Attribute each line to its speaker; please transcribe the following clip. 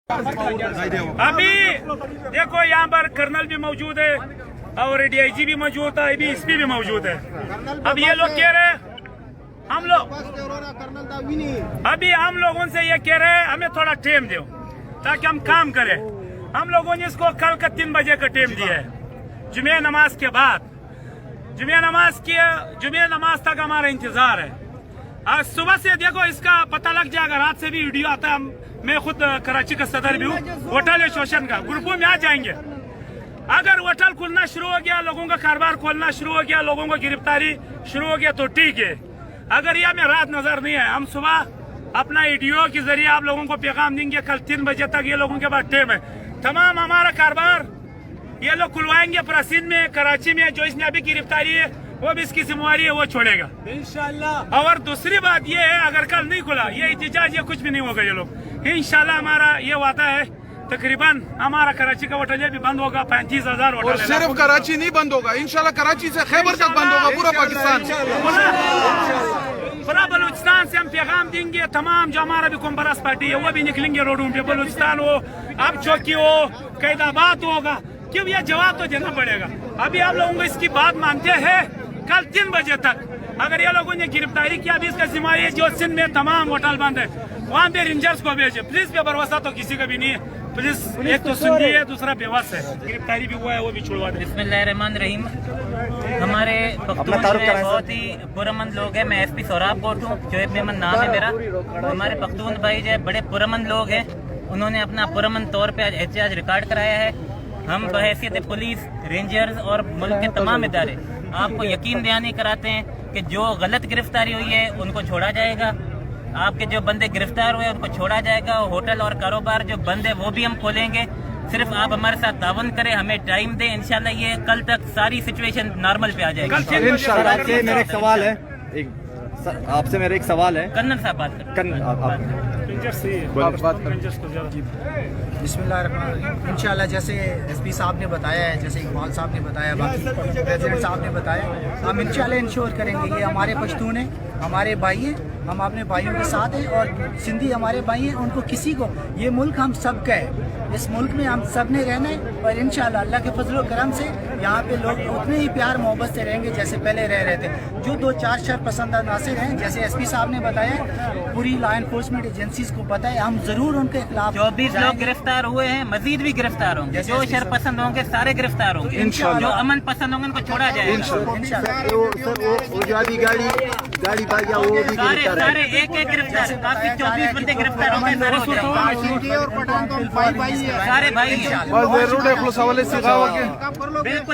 Speaker 1: ابھی دیکھو یہاں پر کرنل بھی موجود ہے اور ڈی آئی جی بھی موجود ہے, ابھی ایس پی بھی موجود ہے. اب یہ لوگ کہہ رہے ہم لوگ ان سے یہ کہہ رہے ہیں ہمیں تھوڑا ٹائم دو تاکہ ہم کام کریں. ہم لوگوں نے اس کو کل کا 3 بجے کا ٹائم دیا ہے, جمعہ نماز کے بعد. جمعہ نماز تک ہمارا انتظار ہے. آج صبح سے دیکھو اس کا پتہ لگ جائے گا, رات سے بھی ویڈیو آتا ہے. میں خود کراچی کا صدر بھی ہوں, ہوٹل ایسوسیشن کا گروپوں میں آ جائیں گے. اگر ہوٹل کھلنا شروع ہو گیا, لوگوں کا کاروبار کھولنا شروع ہو گیا, لوگوں کو گرفتاری شروع ہو گیا تو ٹھیک ہے. اگر یہ ہمیں رات نظر نہیں ہے, ہم صبح اپنا ایڈیو کے ذریعے آپ لوگوں کو پیغام دیں گے. کل 3 بجے تک یہ لوگوں کے پاس ٹائم ہے. تمام ہمارا کاروبار یہ لوگ کھلوائیں گے. پرسین میں, کراچی میں جو اس نے ابھی گرفتاری ہے وہ بھی اس کی ذمہ داری ہے, وہ چھوڑے گا انشاءاللہ. اور دوسری بات یہ ہے, اگر کل نہیں کھلا یہ احتجاج یہ کچھ بھی نہیں ہوگا. یہ لوگ انشاءاللہ, ہمارا یہ وعدہ ہے, تقریباً ہمارا کراچی کا ہوٹل بھی بند ہوگا. 35,000 ہوٹل.
Speaker 2: اور صرف کراچی نہیں بند ہوگا, انشاءاللہ کراچی سے خیبر تک بند ہوگا, پورا پاکستان.
Speaker 1: پورا بلوچستان سے ہم پیغام دیں گے. تمام جو ہمارا بھی کمبراس پارٹی ہے وہ بھی نکلیں گے روڈوں پہ. بلوچستان ہو, اب چوکی ہو, قید آباد ہوگا, کیوں یہ جواب تو دینا پڑے گا. ابھی آپ لوگوں کو اس کی بات مانتے ہیں. کل 3 بجے تک اگر یہ لوگوں نے گرفتاری کیا, ابھی اس کا ذمہ ہے جو سندھ میں تمام ہوٹل بند ہے وہاں پہ رینجرز کو بھیجے پلیز. بے بھروسہ تو کسی کا بھی نہیں ہے پلیز. ایک تو سندھی ہے, دوسرا بیوس ہے. گرفتاری بھی ہوا ہے, وہ بھی چھڑوا دیں.
Speaker 3: بسم اللہ الرحمن الرحیم. ہمارے پختون بہت ہی پرامن لوگ ہیں. میں ایس پی سوراب کوٹ ہوں, شعیب میمن نام ہے میرا. ہمارے پختون بھائی جو ہے بڑے پرامن لوگ ہیں. انہوں نے اپنا پرامن طور پہ آج احتجاج ریکارڈ کرایا ہے. ہم بحیثیت پولیس, رینجرز اور ملک کے تمام ادارے آپ کو یقین دہانی کراتے ہیں کہ جو غلط گرفتاری ہوئی ہے ان کو چھوڑا جائے گا. آپ کے جو بندے گرفتار ہوئے ان کو چھوڑا جائے گا. ہوٹل اور کاروبار جو بند ہے وہ بھی ہم کھولیں گے. صرف آپ ہمارے ساتھ تعاون کریں, ہمیں ٹائم دیں. انشاءاللہ یہ کل تک ساری سچویشن نارمل پہ آ جائے گی.
Speaker 4: میرا ایک سوال ہے, آپ سے میرا ایک سوال ہے.
Speaker 3: کنن صاحب بات
Speaker 5: بسم اللہ الرحمن الرحیم. انشاءاللہ جیسے ایس پی صاحب نے بتایا ہے, جیسے اقبال صاحب نے بتایا, باقی پریزیڈنٹ صاحب نے بتایا, ہم انشاءاللہ انشور کریں گے. یہ ہمارے پشتون ہیں, ہمارے بھائی ہیں, ہم اپنے بھائیوں کے ساتھ ہیں. اور سندھی ہمارے بھائی ہیں, ان کو کسی کو, یہ ملک ہم سب کا ہے. اس ملک میں ہم سب نے رہنا ہے. اور انشاءاللہ اللہ کے فضل و کرم سے یہاں پہ لوگ اتنے ہی پیار محبت سے رہیں گے جیسے پہلے رہ رہے تھے. جو 2-4 شر پسند عناصر ہیں, جیسے ایس پی صاحب نے بتایا, پوری لا انفورسمنٹ ایجنسیز کو پتہ ہے, ہم ضرور ان کے خلاف
Speaker 3: 24 لوگ گرفتار ہوئے ہیں, مزید بھی گرفتار ہوں گے. جو شر پسند ہوں گے سارے گرفتار ہوں گے. جو امن پسند ہوں گے ان کو چھوڑا جائے گا. سارے ایک گرفتار, کافی 24 بندے گرفتار ہوں گے. سارے بھائی
Speaker 2: بس ضرور ہے, بالکل.